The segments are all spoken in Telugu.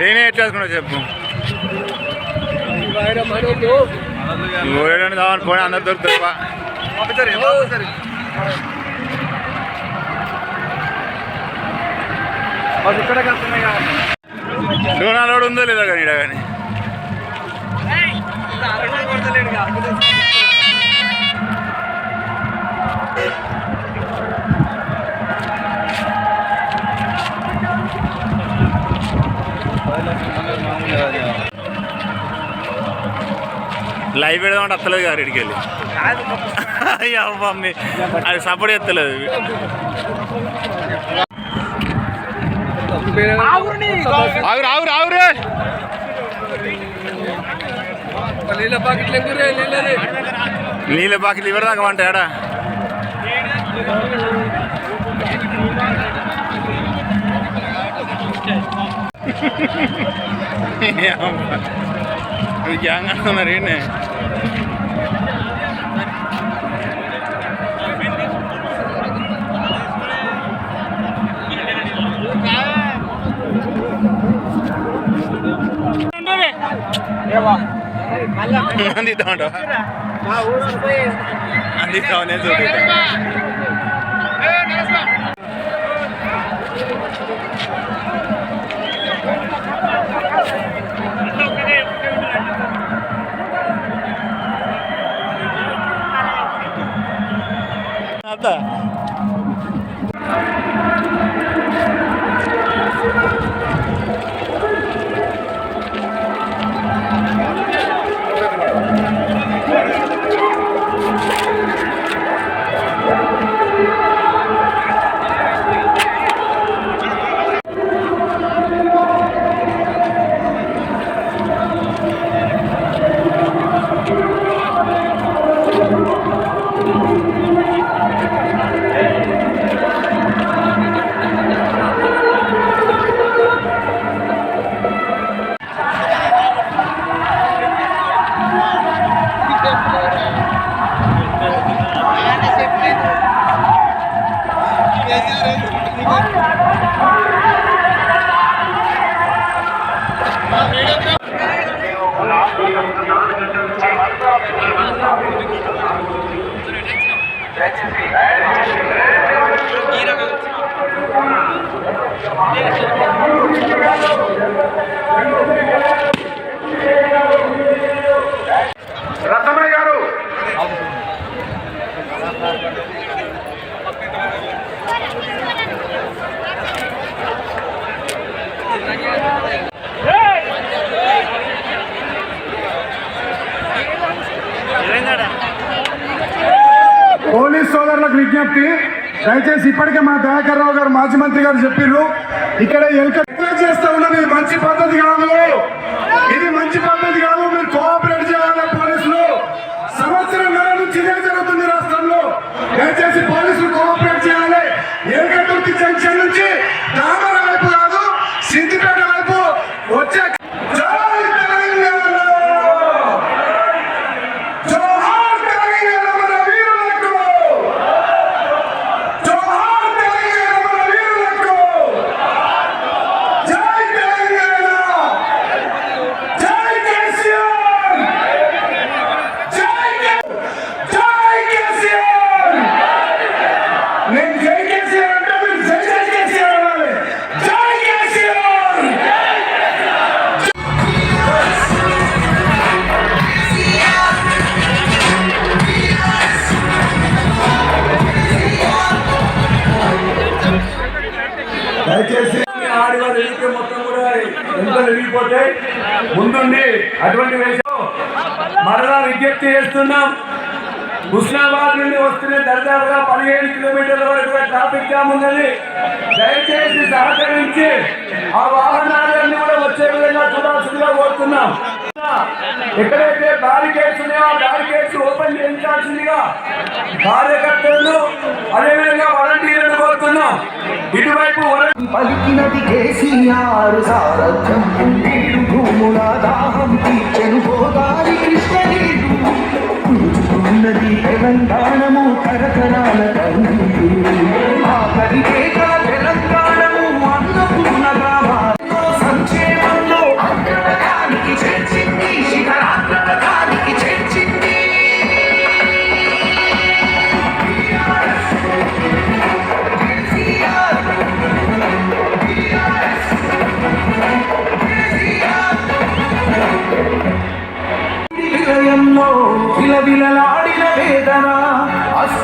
నేనే ఎట్లా వేసుకున్నావు చెప్పు. ఊరేడానికి కావాలి పోయి అందరు దొరుకుతారు. లోడు ఉందో లేదో కానీ ఇక్కడ కానీ లైవ్ పెడదామంటే అత్తలేదు గారు ఇడికి వెళ్ళి మమ్మీ అది సపోర్ట్ ఎత్తలేదు. ఆగురు ఆగురు ఆగురే నీళ్ళ బాకెట్లు ఇవ్వదాకా వంట ఏడా గ్యాంగ్ అంటున్నారు ఏంటి. అందిద్దామంట అందిద్దామనే చూడు. అదా రత్నమయ్య గారు పోలీస్ సోదరులకు విజ్ఞప్తి, దయచేసి ఇప్పటికే మా దయాకర్ రావు గారు మాజీ మంత్రి గారు చెప్పిర్రు, ఇక్కడ చేస్తా ఉన్నది మంచి పద్ధతి కాదు, ఇది మంచి పద్ధతి కాదు. మీరు కోఆపరేట్ చేయాలి పోలీసులు. సంవత్సరం నుంచి ఇదే జరుగుతుంది రాష్ట్రంలో. దయచేసి పోలీసులు కోఆపరేట్ చేయాలి. ఏకదుర్తి జంక్షన్ నుంచి దామర వైపు కాదు సిద్దిపేట వైపు వచ్చే దయచేసి ఆడవాళ్ళు మొత్తం కూడా ఎంత విరిగిపోతే ముందుండి అటువంటి వేషం మరలా విజ్ఞప్తి చేస్తున్నాం. హుస్నాబాద్ నుండి వస్తున్న దర్దాపుగా 15 కిలోమీటర్ల వరకు ట్రాఫిక్ జామ్ ఉన్నది. దయచేసి సహకరించి ఆ వాహనాలన్నీ కూడా వచ్చే విధంగా చూడాల్సిందిగా కోరుతున్నాం. ఎక్కడైతే బ్యారికేడ్స్ ఉన్నాయో ఆ బ్యారికేడ్స్ ఓపెన్ చేయించాల్సిందిగా కార్యకర్తలను అదేవిధంగా వాలంటీర్లను కోరుతున్నాం. ఇటువైపు పలికినది కేసీఆర్ సారథ్యం, భూముల దాహం తీర్చెను గోదావరి కృష్ణనీరు, పూజుకున్నది తెలంగాణము తరతరాల కన్నీరు, ఆఖరికేక తెలంగాణము అన్నపూర్ణ గ్రామాల్లో సంక్షేమంలో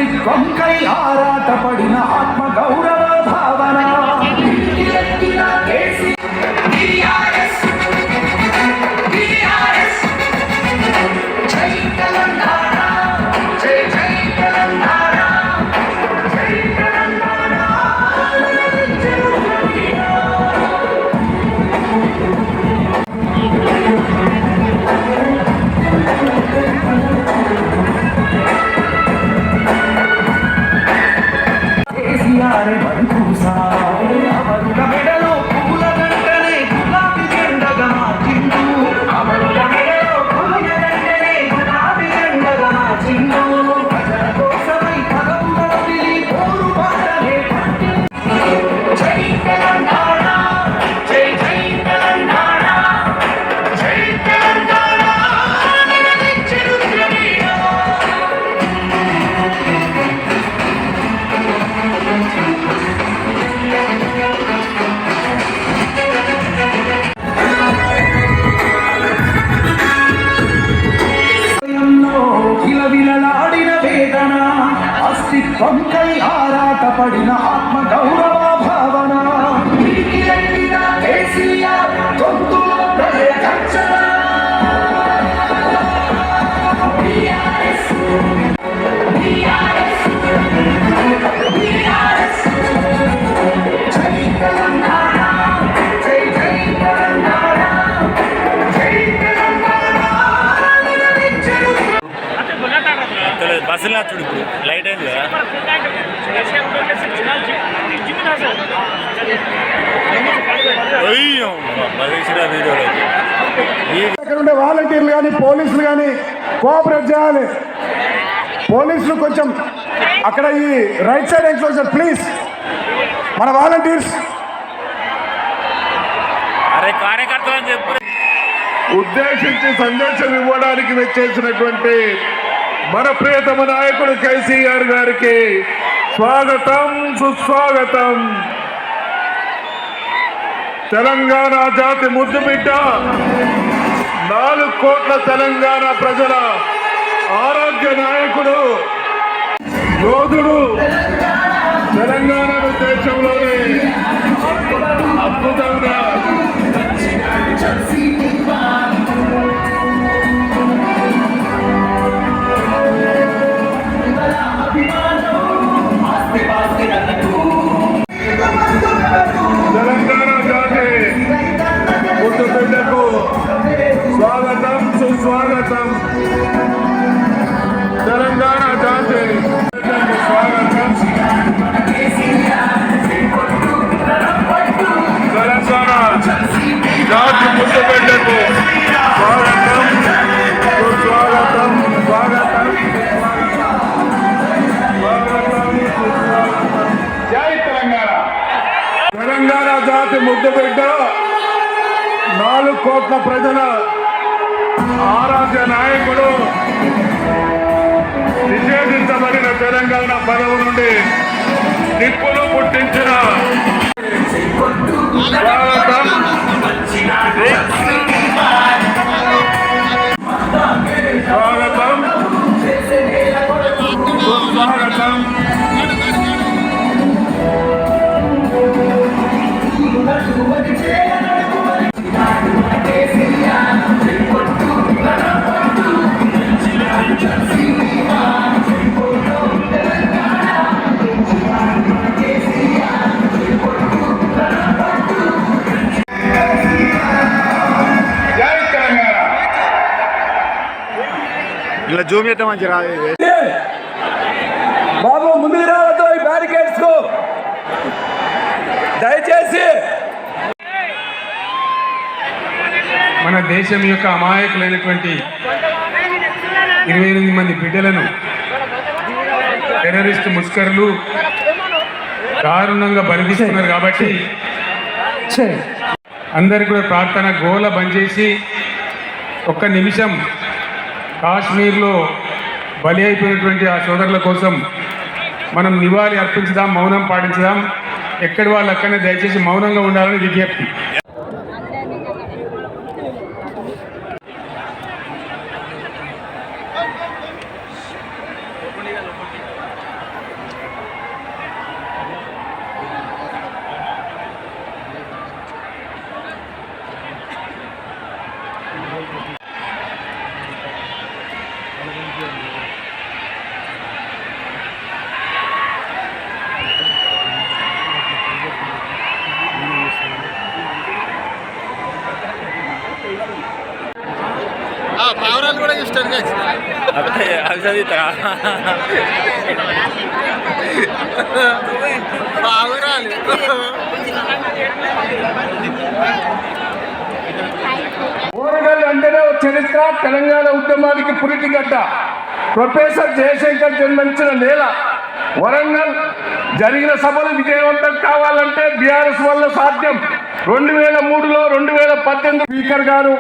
అస్తిత్వంకై ఆరాటపడిన ఆత్మ గౌరవ భావన కేసీఆర్ బంధుసా అమరుల మెడలో పూల గంటనే గులాబీ జెండగా మార్చిండు అమరుల మెడలో పూల గంటనే గులాబీ జెండగా మార్చిండు ప్రజల కోసమై పదవుల వదిలి పోరు బాటలే పట్టిండు జై తెలంగాణ జై జై తెలంగాణ జై తెలంగాణ నిలదెచ్చెను ద్రవిడ విలవిలలాడిన వేదన అస్తిత్వంకై ఆరాటపడిన ఆత్మ గౌరవ భావన కేసీఆర్ గొంతులో ప్రజల గర్జన. జై తెలంగాణ జై జై తెలంగాణ జై తెలంగాణ నిలదెచ్చెను బస్సులు చూడు ఇప్పుడు లైట్ అయింది కదా. అయ్యో వీడియోలో అక్కడ ఉండే వాలంటీర్లు కానీ పోలీసులు కానీ కోఆపరేట్ చేయాలి. పోలీసులు కొంచెం అక్కడ ఈ రైట్ సైడ్ ఎన్క్లోజర్ ప్లీజ్. మన వాలంటీర్స్ అరే కార్యకర్తలు అని చెప్పు. ఉద్దేశించి సందేశం ఇవ్వడానికి వచ్చేసినటువంటి మన ప్రియతమ నాయకుడు కేసీఆర్ గారికి స్వాగతం సుస్వాగతం. తెలంగాణ జాతి ముద్దు బిడ్డ 4 కోట్ల తెలంగాణ ప్రజల ఆరోగ్య నాయకుడు యోధుడు తెలంగాణ దేశంలోనే అద్భుతంగా తెలంగాణ జాతి ముద్దు బిడ్డకు స్వాగతం సుస్వాగతం. తెలంగాణ జాతి బిడ్డకు స్వాగతం. తెలంగాణ జాతి ముద్దు బిడ్డకు స్వాగతం సుస్వాగతం. స్వాగతం స్వాగతం సుస్వాగతం. జై తెలంగాణ. తెలంగాణ జాతి ముద్దు బిడ్డ 4 కోట్ల ప్రజల ఆరాధ్య నాయకుడు నిషేధించబడిన తెలంగాణ పదవి నుండి నిప్పులు పుట్టించిన స్వాగతం స్వాగతం సుస్వాగతం. ఇలా జూమ్ చేస్తే మంచి రాదు. బాబు ముందుకు రావద్దు ఈ బ్యారికేడ్స్ కు దయచేసి. మన దేశం యొక్క అమాయకులైనటువంటి 28 మంది బిడ్డలను టెర్రరిస్ట్ ముష్కరులు దారుణంగా బలిదీస్తున్నారు. కాబట్టి అందరికీ కూడా ప్రార్థన గోల బంద్ చేసి ఒక్క నిమిషం కాశ్మీర్లో బలి అయిపోయినటువంటి ఆ సోదరుల కోసం మనం నివాళి అర్పించుదాం, మౌనం పాటించుదాం. ఎక్కడి వాళ్ళు అక్కడనే దయచేసి మౌనంగా ఉండాలని విజ్ఞప్తి. అవి చదివిస్తారా బాగురాలి ఓరగల్ అంటేనే ఒక చరిత్ర, తెలంగాణ ఉద్యమానికి పురిటిగడ్డ. ప్రొఫెసర్ జయశంకర్ జన్మించిన నేల వరంగల్. జరిగిన సభలు విజయవంతం కావాలంటే బీఆర్ఎస్ వల్ల సాధ్యం. 2003లో 2018 స్పీకర్ గారు,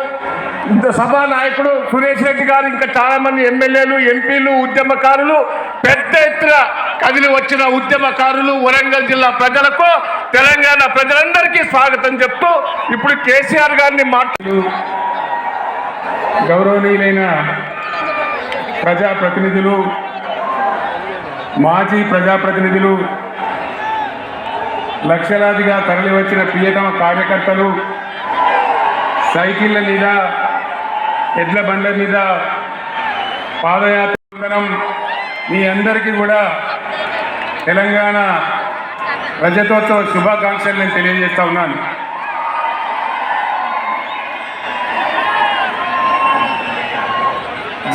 సభా నాయకుడు సురేష్ రెడ్డి గారు, ఇంకా చాలా మంది ఎమ్మెల్యేలు, ఎంపీలు, ఉద్యమకారులు, పెద్ద ఎత్తున కదిలి వచ్చిన ఉద్యమకారులు, వరంగల్ జిల్లా ప్రజలకు, తెలంగాణ ప్రజలందరికీ స్వాగతం చెప్తూ ఇప్పుడు కేసీఆర్ గారిని గౌరవనీయులైన ప్రజాప్రతినిధులు, మాజీ ప్రజాప్రతినిధులు, లక్షలాదిగా తరలివచ్చిన ప్రియతమ కార్యకర్తలు, సైకిళ్ళ మీద, ఎడ్ల బండ్ల మీద పాదయాత్ర, మీ అందరికీ కూడా తెలంగాణ రజతోత్సవ శుభాకాంక్షలు నేను తెలియజేస్తా ఉన్నాను.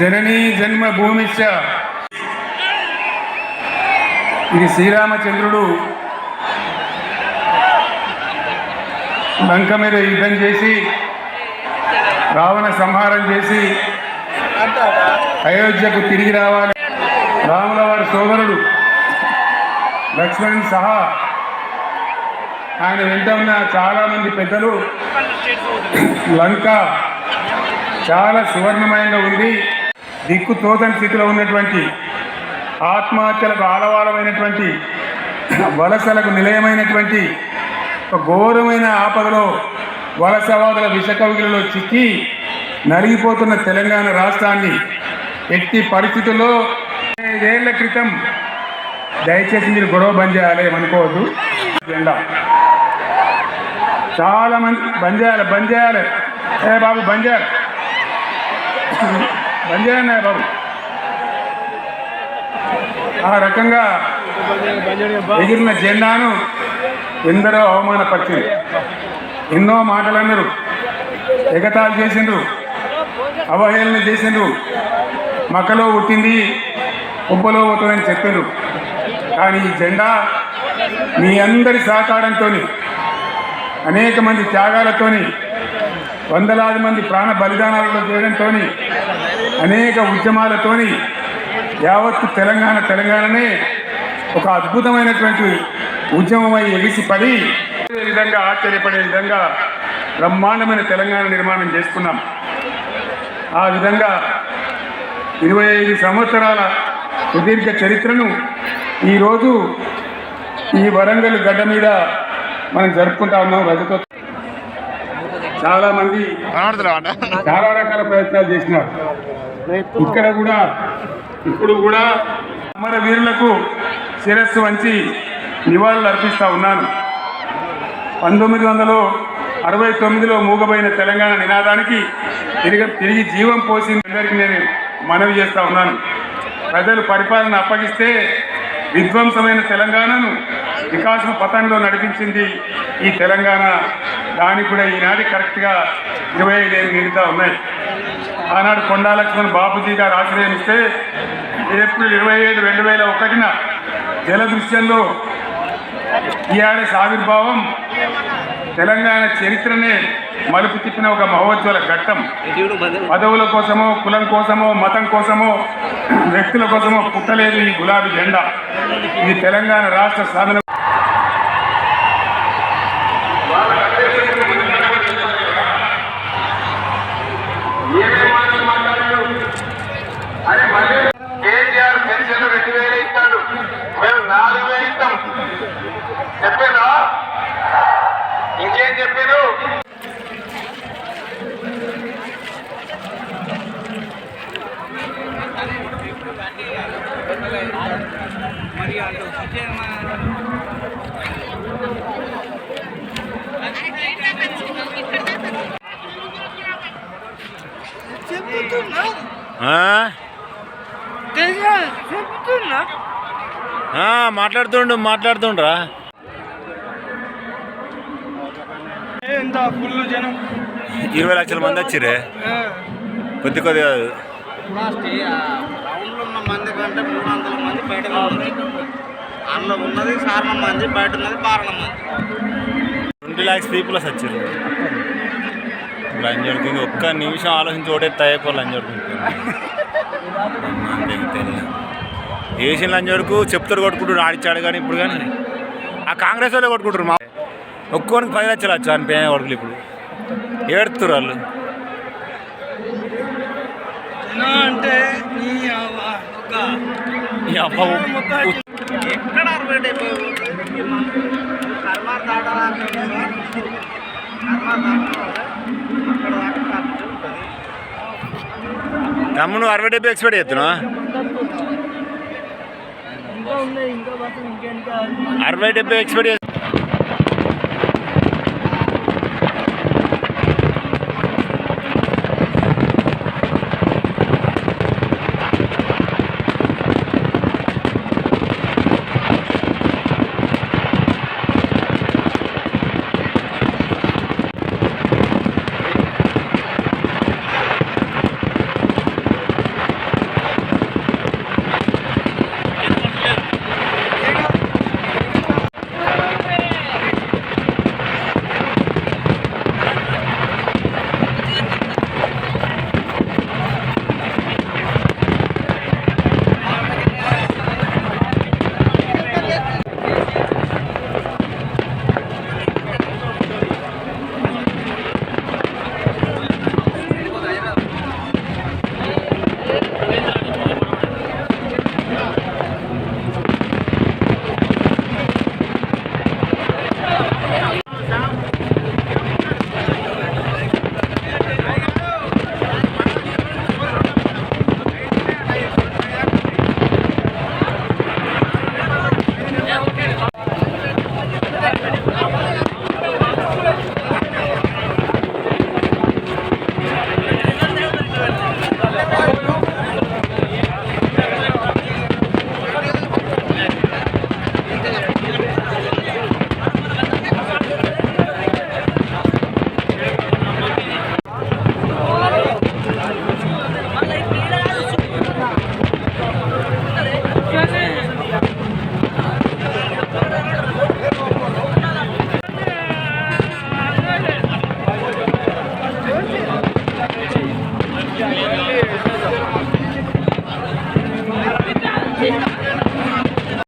జననీ జన్మభూమిశ్చ, ఇది శ్రీరామచంద్రుడు లంక మీద యుద్ధం చేసి రావణ సంహారం చేసి అయోధ్యకు తిరిగి రావాలి. రాముల వారి సోదరుడు లక్ష్మణుని సహా ఆయన వెంట ఉన్న చాలామంది పెద్దలు లంక చాలా సువర్ణమయంగా ఉంది, దిక్కు తోచని స్థితిలో ఉన్నటువంటి, ఆత్మహత్యలకు ఆలవాలమైనటువంటి, వలసలకు నిలయమైనటువంటి ఒక ఘోరమైన ఆపదలో వలసవాదుల విషకవిలో చిక్కి నలిగిపోతున్న తెలంగాణ రాష్ట్రాన్ని ఎట్టి పరిస్థితుల్లో 5 ఏళ్ల క్రితం, దయచేసి మీరు గొడవ బంద్ చేయాలి అనుకోవద్దు, జెండా చాలా మంది బంద్ చేయాలి ఏ బాబు బంద్ చేయాలి బాబు. ఆ రకంగా ఎగిరిన జెండాను ఎందరో అవమానపరిచింది, ఎన్నో మాటలు అన్నారు, ఎగతాళి చేసిండ్రు, అవహేళన చేసిండ్రు, మక్కలో పుట్టింది ఉబ్బలో పోతుందని చెప్పిండ్రు. కానీ ఈ జెండా మీ అందరి సహకారంతో, అనేక మంది త్యాగాలతోని, వందలాది మంది ప్రాణ బలిదానాలలో చేయడంతో, అనేక ఉద్యమాలతోని యావత్తు తెలంగాణనే ఒక అద్భుతమైనటువంటి ఉద్యమమై ఎగిసిపడి విధంగా ఆశ్చర్యపడే విధంగా బ్రహ్మాండమైన తెలంగాణ నిర్మాణం చేసుకున్నాం. ఆ విధంగా 25 సంవత్సరాల సుదీర్ఘ చరిత్రను ఈరోజు ఈ వరంగల్ గడ్డ మీద మనం జరుపుకుంటా ఉన్నాం. రజతో చాలామంది చాలా రకాల ప్రయత్నాలు చేసినారు. ఇక్కడ కూడా ఇప్పుడు కూడా అమరవీరులకు శిరస్సు వంచి నివాళులు అర్పిస్తూ ఉన్నాను. 1969లో మూగబోయిన తెలంగాణ నినాదానికి తిరిగి జీవం పోసిన అందరికీ నేను మనవి చేస్తూ ఉన్నాను. ప్రజలు పరిపాలన అప్పగిస్తే విధ్వంసమైన తెలంగాణను వికాసం పథంలో నడిపించింది ఈ తెలంగాణ. దానికి కూడా ఈనాటి కరెక్ట్గా 25 ఏళ్ళు నిండుతూ ఉన్నాయి. ఆనాడు కొండా లక్ష్మణ్ బాపూజీ గారు ఆశ్రయం ఇస్తే ఏప్రిల్ 27, 2001న జలదృశ్యంలో టీఆర్ఎస్ ఆవిర్భావం తెలంగాణ చరిత్రనే మలుపు తిప్పిన ఒక మహోజ్వల ఘట్టం. పదవుల కోసమో, కులం కోసమో, మతం కోసమో, వ్యక్తుల కోసమో పుట్టలేదు ఈ గులాబీ జెండా. ఇది తెలంగాణ రాష్ట్ర సాధన. కేసీఆర్ పెన్షన్ 2000 ఇస్తాడు, మేము 4000 ఇస్తాం చెప్పాను. ఇంకేం చెప్పారు? మాట్లాడుతుండ్రా. ఎంత ఫుల్ జనం, 20 లక్షల మంది వచ్చిరే, కొద్ది కాదు. గ్రౌండ్లో ఉన్న మంది కంటే 300 మంది బయట ఉన్నారు. అందులో ఉన్నది సారణం మంది, బయట ఉన్నది బారణం మంది. 20 lakhs people వచ్చారు లంజోడికి. ఒక్క నిమిషం ఆలోచించి ఓటేస్తే అయిపోవాలి లంజోడికి. ఏషియన్ లంజోడుకు చెప్తారు కొట్టుకుంటారు ఆడిచ్చాడు. కానీ ఇప్పుడు కానీ ఆ కాంగ్రెస్ వాళ్ళే కొట్టుకుంటారు. మా ఒక్కోనికి 10 లక్షలు వచ్చు అని పేద కొడుకులు. ఇప్పుడు ఏడుతున్నారు వాళ్ళు. అంటే ఎక్కడ 60-70 కర్మార్ దాటాలి అక్కడ దాకా ఉంటుంది. తమ్ముడు 60-70 ఎక్స్పెక్ట్ చేస్తున్నావా? 60-70 ఎక్స్పెక్ట్